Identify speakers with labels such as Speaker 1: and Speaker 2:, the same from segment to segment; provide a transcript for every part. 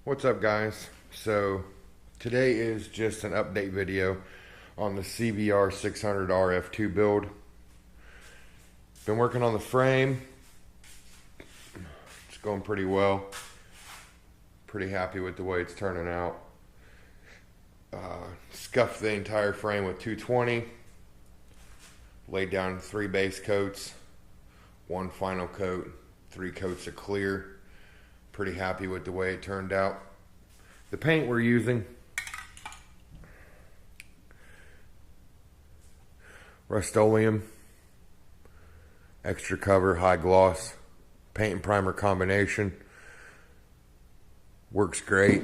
Speaker 1: What's up, guys? So today is just an update video on the CBR 600 RF2 build. Been working on the frame. It's going pretty well. Pretty happy with the way it's turning out. Scuffed the entire frame with 220. Laid down 3 base coats, 1 final coat, 3 coats of clear. Pretty happy with the way it turned out. The paint we're using, Rust-Oleum, extra cover, high gloss, paint and primer combination. Works great.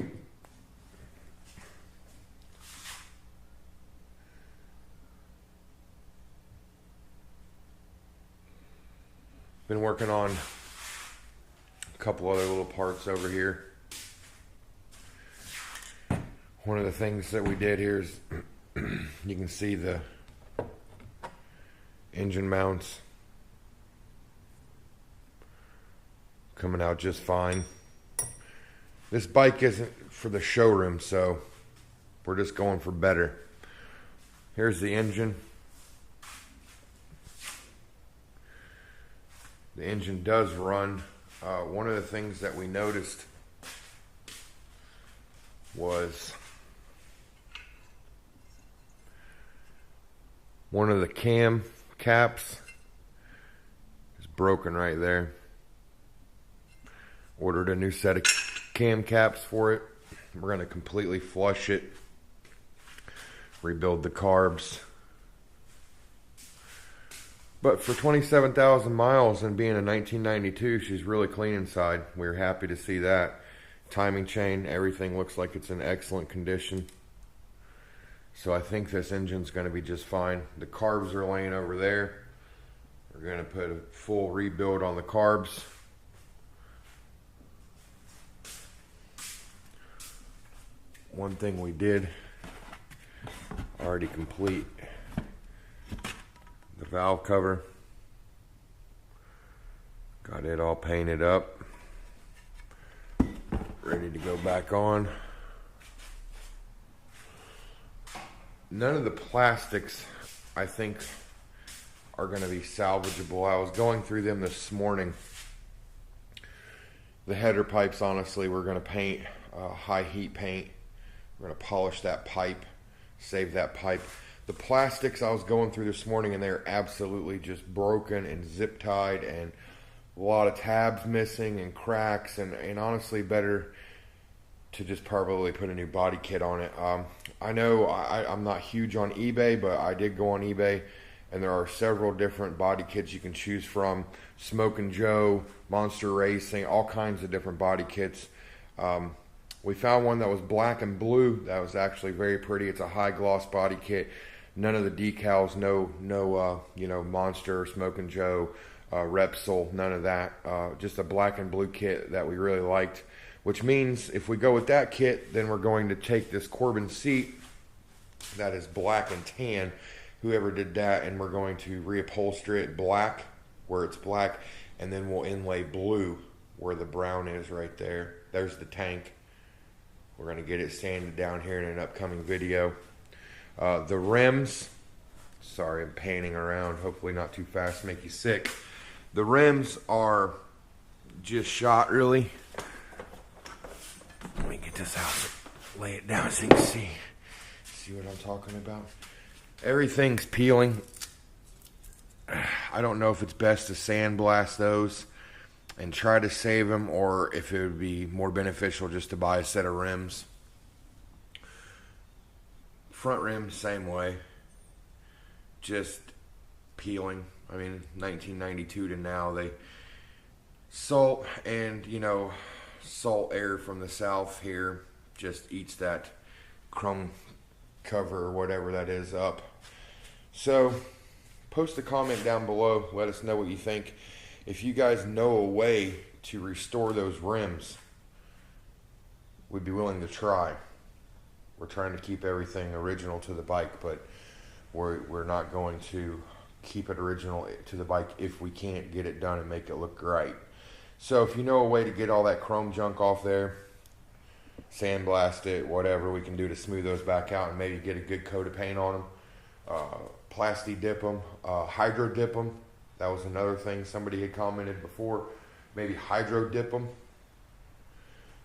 Speaker 1: Been working on a couple other little parts over here. One of the things that we did here is you can see the engine mounts coming out just fine. This bike isn't for the showroom, so we're just going for better. Here's the engine. The engine does run. One of the things that we noticed was one of the cam caps is broken right there. Ordered a new set of cam caps for it. We're going to completely flush it, rebuild the carbs. But for 27,000 miles and being a 1992, she's really clean inside. We were happy to see that. Timing chain, everything looks like it's in excellent condition. So I think this engine's going to be just fine. The carbs are laying over there. We're going to put a full rebuild on the carbs. One thing we did already complete, the valve cover. Got it all painted up, ready to go back on. None of the plastics, I think, are going to be salvageable. I was going through them this morning. The header pipes, honestly, we're going to paint high heat paint. We're going to polish that pipe, save that pipe. The plastics I was going through this morning, and they're absolutely just broken and zip tied, and a lot of tabs missing and cracks, and honestly better to just probably put a new body kit on it. I know I'm not huge on eBay, but I did go on eBay, and there are several different body kits you can choose from. Smokin' Joe, Monster Racing, all kinds of different body kits. We found one that was black and blue that was actually very pretty. It's a high gloss body kit. None of the decals, no Monster, Smokin' Joe, Repsol, none of that. Just a black and blue kit that we really liked. Which means if we go with that kit, then we're going to take this Corbin seat that is black and tan, whoever did that, and we're going to reupholster it black where it's black, and then we'll inlay blue where the brown is right there. There's the tank. We're going to get it sanded down here in an upcoming video. The rims, sorry, I'm panning around, hopefully not too fast, make you sick. The rims are just shot, really. Let me get this out, lay it down so you can see what I'm talking about. Everything's peeling. I don't know if it's best to sandblast those and try to save them, or if it would be more beneficial just to buy a set of rims. Front rims, same way. Just peeling. I mean, 1992 to now, they salt and, salt air from the south here just eats that chrome cover or whatever that is up. So post a comment down below, let us know what you think. If you guys know a way to restore those rims, we'd be willing to try. We're trying to keep everything original to the bike, but we're not going to keep it original to the bike if we can't get it done and make it look right. So if you know a way to get all that chrome junk off there, sandblast it, whatever we can do to smooth those back out and maybe get a good coat of paint on them. Plasti dip them, hydro dip them. That was another thing somebody had commented before. Maybe hydro dip them.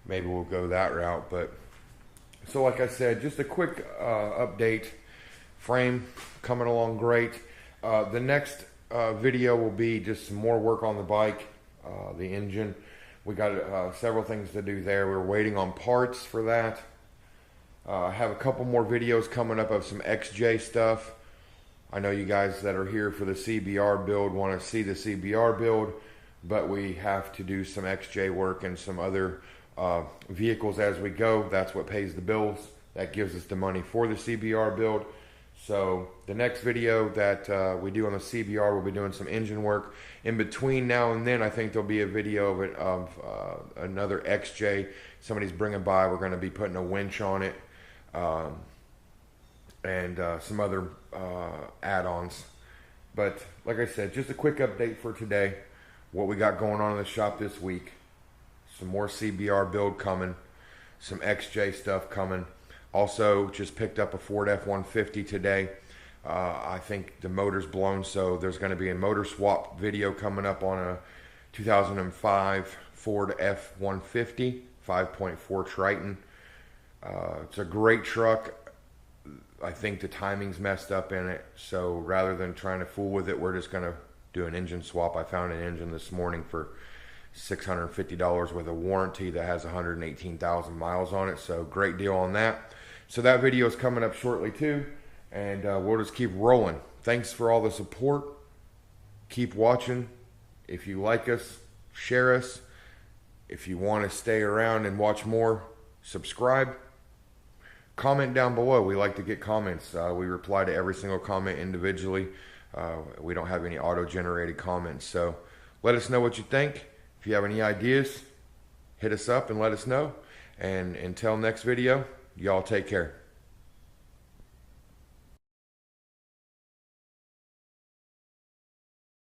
Speaker 1: Maybe we'll go that route. But so like I said, just a quick update. Frame coming along great. The next video will be just some more work on the bike, the engine. We got several things to do there. We're waiting on parts for that. I have a couple more videos coming up of some XJ stuff. I know you guys that are here for the CBR build want to see the CBR build, but we have to do some XJ work and some other vehicles as we go. That's what pays the bills. That gives us the money for the CBR build. So the next video that we do on the CBR, we'll be doing some engine work. In between now and then, I think there'll be a video of another XJ. Somebody's bringing by. We're going to be putting a winch on it. And some other add-ons. But like I said, just a quick update for today. What we got going on in the shop this week. Some more CBR build coming. Some XJ stuff coming. Also, just picked up a Ford F-150 today. I think the motor's blown, so there's going to be a motor swap video coming up on a 2005 Ford F-150 5.4 Triton. It's a great truck. I think the timing's messed up in it, so rather than trying to fool with it, we're just going to do an engine swap. I found an engine this morning for $650 with a warranty that has 118,000 miles on it, so great deal on that. So that video is coming up shortly too, and we'll just keep rolling. Thanks for all the support. Keep watching. If you like us, share us. If you want to stay around and watch more, subscribe. Comment down below. We like to get comments. We reply to every single comment individually. We don't have any auto-generated comments. So let us know what you think. If you have any ideas, hit us up and let us know. And until next video, y'all take care.